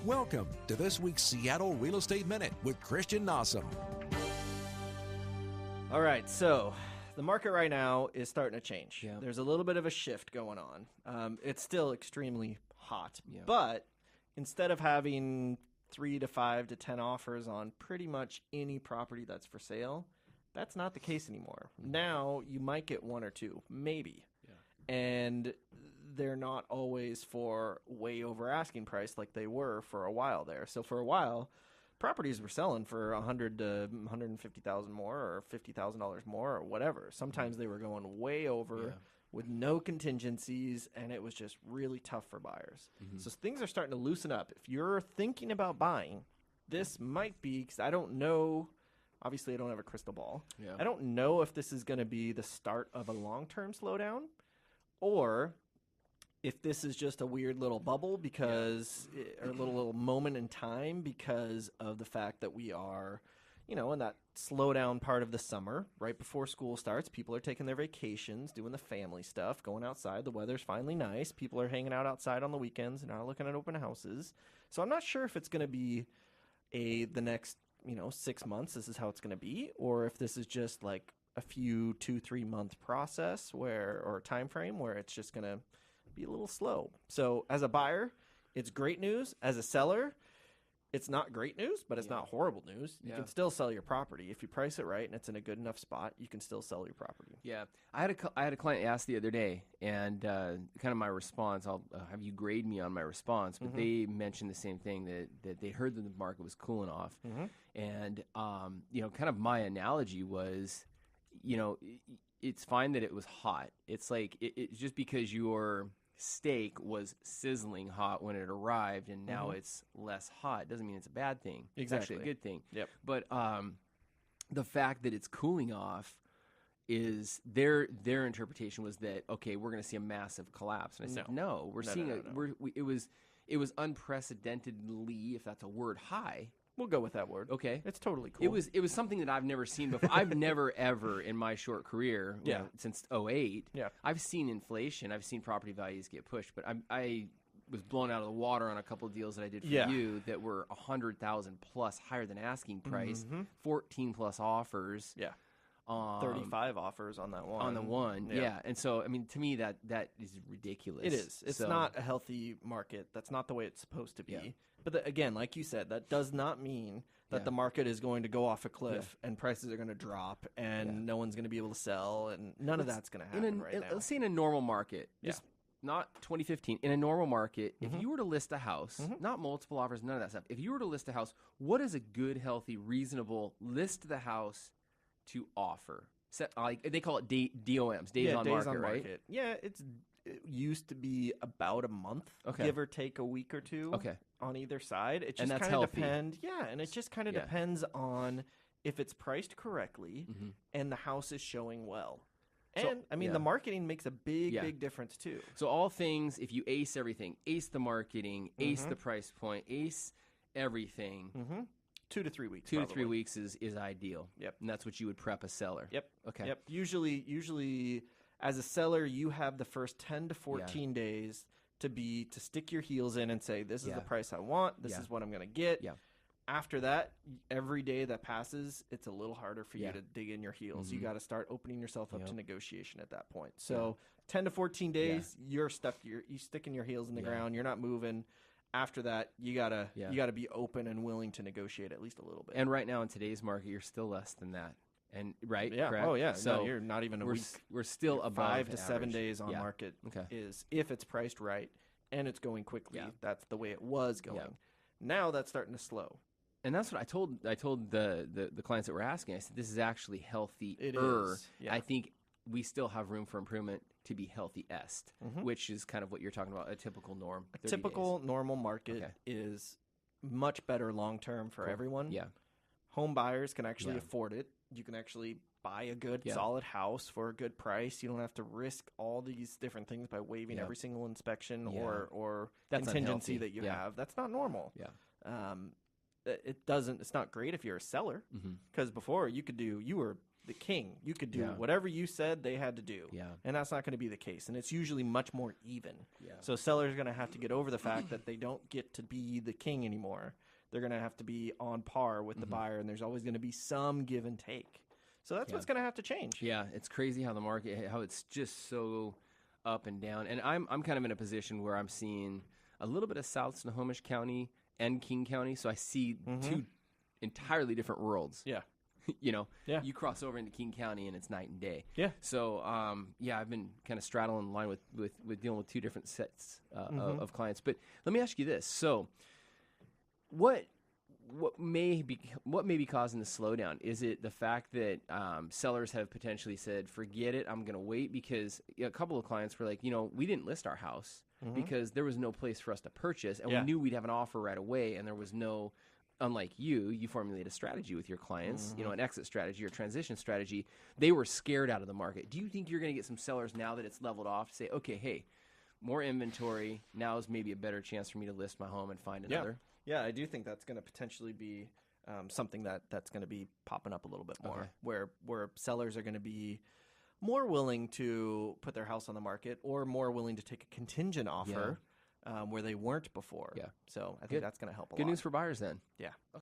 Welcome to this week's Seattle Real Estate Minute with Christian Nossum. All right, so the market right now is starting to change. Yeah. There's a little bit of a shift going on. It's still extremely hot, Yeah. but instead of having 3 to 5 to 10 offers on pretty much any property that's for sale, that's not the case anymore. Now you might get 1 or 2, maybe. Yeah. And they're not always for way over asking price like they were for a while there. So for a while, properties were selling for $100,000 to $150,000 more or $50,000 more or whatever. Sometimes they were going way over with no contingencies, and it was just really tough for buyers. So things are starting to loosen up. If you're thinking about buying, this might be, because I don't know, obviously I don't have a crystal ball. Yeah. I don't know if this is going to be the start of a long-term slowdown or if this is just a weird little bubble because, or a little moment in time because of the fact that we are, in that slowdown part of the summer, right before school starts. People are taking their vacations, doing the family stuff, going outside. The weather's finally nice. People are hanging out outside on the weekends and are looking at open houses. So I'm not sure if it's going to be the next, 6 months, this is how it's going to be, or if this is just like a few 2-3 month process or time frame where it's just going to be a little slow. So as a buyer, it's great news. As a seller, it's not great news, but it's not horrible news. You can still sell your property. If you price it right and it's in a good enough spot, you can still sell your property. Yeah. I had a client ask the other day, and kind of my response, I'll have you grade me on my response, but they mentioned the same thing, that they heard that the market was cooling off. And, kind of my analogy was, it's fine that it was hot. It's like, it's just because your steak was sizzling hot when it arrived and now it's less hot doesn't mean it's a bad thing. It's actually a good thing. Yep. But the fact that it's cooling off is their interpretation was that, okay, we're going to see a massive collapse. And I said, no, we're seeing it was unprecedentedly, if that's a word, high. We'll go with that word. Okay. It's totally cool. It was something that I've never seen before. I've never ever in my short career, since 2008, I've seen inflation. I've seen property values get pushed, but I was blown out of the water on a couple of deals that I did for you that were 100,000 plus higher than asking price, 14 plus offers. Yeah. 35 offers on that one. On the one, yeah. And so, I mean, to me, that is ridiculous. It is. It's not a healthy market. That's not the way it's supposed to be. Yeah. But again, like you said, that does not mean that the market is going to go off a cliff and prices are going to drop and no one's going to be able to sell and none of that's going to happen right now. Let's say in a normal market, just not 2015, in a normal market, if you were to list a house, not multiple offers, none of that stuff, if you were to list a house, what is a good, healthy, reasonable list the house to offer? Like they call it DOMs, days on market, right? Yeah, it used to be about a month, give or take a week or two on either side. It just kind of depends. Yeah, and it just kind of depends on if it's priced correctly and the house is showing well. And, the marketing makes a big difference, too. So all things, if you ace everything, ace the marketing, ace the price point, ace everything, 2 to 3 weeks. 2 to 3 weeks is ideal. Yep. And that's what you would prep a seller. Yep. Okay. Yep. Usually, as a seller, you have the first 10 to 14 days to stick your heels in and say, this is the price I want. This is what I'm going to get. Yeah. After that, every day that passes, it's a little harder for you to dig in your heels. You got to start opening yourself up to negotiation at that point. So 10 to 14 days, you're stuck. You're sticking your heels in the ground. You're not moving. After that, you gotta be open and willing to negotiate at least a little bit. And right now in today's market, you're still less than that. And right? Yeah. Correct? Oh yeah. So no, you're not even a week. We're still above 5 to 7 average. days on market is if it's priced right and it's going quickly. That's the way it was going. Now that's starting to slow. And that's what I told the clients that were asking. I said, this is actually healthy. It is. Yeah. I think we still have room for improvement to be healthy-est, which is kind of what you're talking about, a typical norm. A typical normal market is much better long-term for everyone. Yeah. Home buyers can actually afford it. You can actually buy a good, solid house for a good price. You don't have to risk all these different things by waiving every single inspection or contingency that you have. That's not normal. Yeah. It's not great if you're a seller because before you were the king. You could do Yeah. whatever you said they had to do. Yeah. And that's not going to be the case. And it's usually much more even. Yeah. So sellers are going to have to get over the fact that they don't get to be the king anymore. They're going to have to be on par with the buyer, and there's always going to be some give and take. So that's what's going to have to change. Yeah, it's crazy how the market, how it's just so up and down. And I'm kind of in a position where I'm seeing a little bit of South Snohomish County and King County, so I see two entirely different worlds. Yeah. You know, Yeah. you cross over into King County and it's night and day. Yeah. So, I've been kind of straddling the line with dealing with two different sets of clients. But let me ask you this: so, what may be causing the slowdown? Is it the fact that sellers have potentially said, "Forget it, I'm going to wait"? Because a couple of clients were like, we didn't list our house because there was no place for us to purchase, and we knew we'd have an offer right away, and there was no. Unlike you formulate a strategy with your clients, an exit strategy or transition strategy. They were scared out of the market. Do you think you're going to get some sellers now that it's leveled off to say, okay, hey, more inventory. Now is maybe a better chance for me to list my home and find another? Yeah, I do think that's going to potentially be something that's going to be popping up a little bit more, where sellers are going to be more willing to put their house on the market or more willing to take a contingent offer where they weren't before. Yeah. So I think Good. that's going to help a lot. Good news for buyers then. Yeah.